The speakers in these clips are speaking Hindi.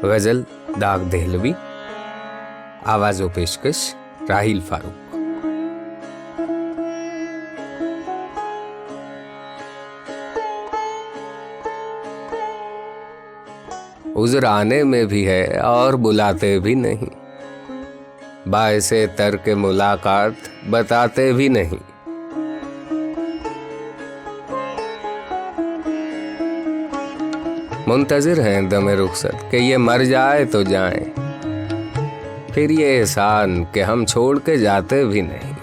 गजल दाग देहलवी, आवाज़ व पेशकश राहिल फारूक। उज़र आने में भी है और बुलाते भी नहीं, बाइसे तर्क मुलाकात बताते भी नहीं। मुंतजिर हैं दमे रुखसत कि ये मर जाए तो जाए, फिर ये एहसान कि हम छोड़ के जाते भी नहीं।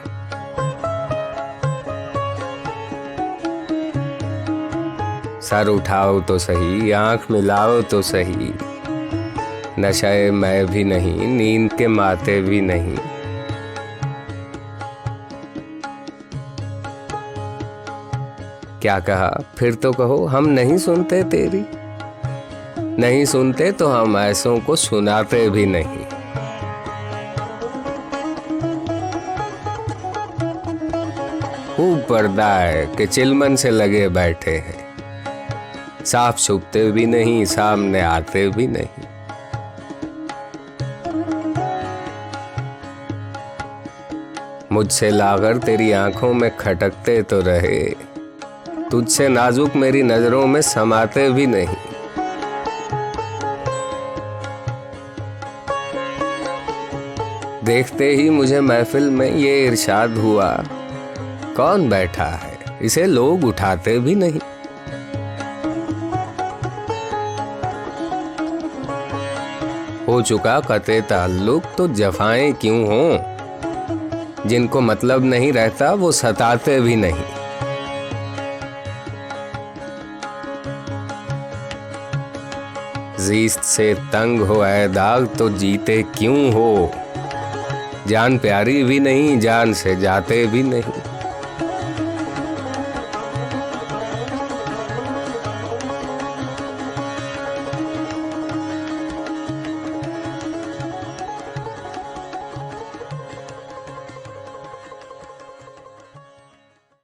सर उठाओ तो सही, आंख मिलाओ तो सही, नशे मैं भी नहीं, नींद के माते भी नहीं। क्या कहा फिर तो कहो, हम नहीं सुनते तेरी, नहीं सुनते तो हम ऐसों को सुनाते भी नहीं। खूब पर्दा है कि चिलमन से लगे बैठे हैं, साफ छुपते भी नहीं, सामने आते भी नहीं। मुझसे लागर तेरी आंखों में खटकते तो रहे, तुझसे नाजुक मेरी नजरों में समाते भी नहीं। देखते ही मुझे महफिल में ये इरशाद हुआ, कौन बैठा है इसे लोग उठाते भी नहीं। हो चुका कते ताल्लुक तो जफाएं क्यों हों, जिनको मतलब नहीं रहता वो सताते भी नहीं। ज़ीस्त से तंग हो ऐ दाग तो जीते क्यों हो, जान प्यारी भी नहीं, जान से जाते भी नहीं।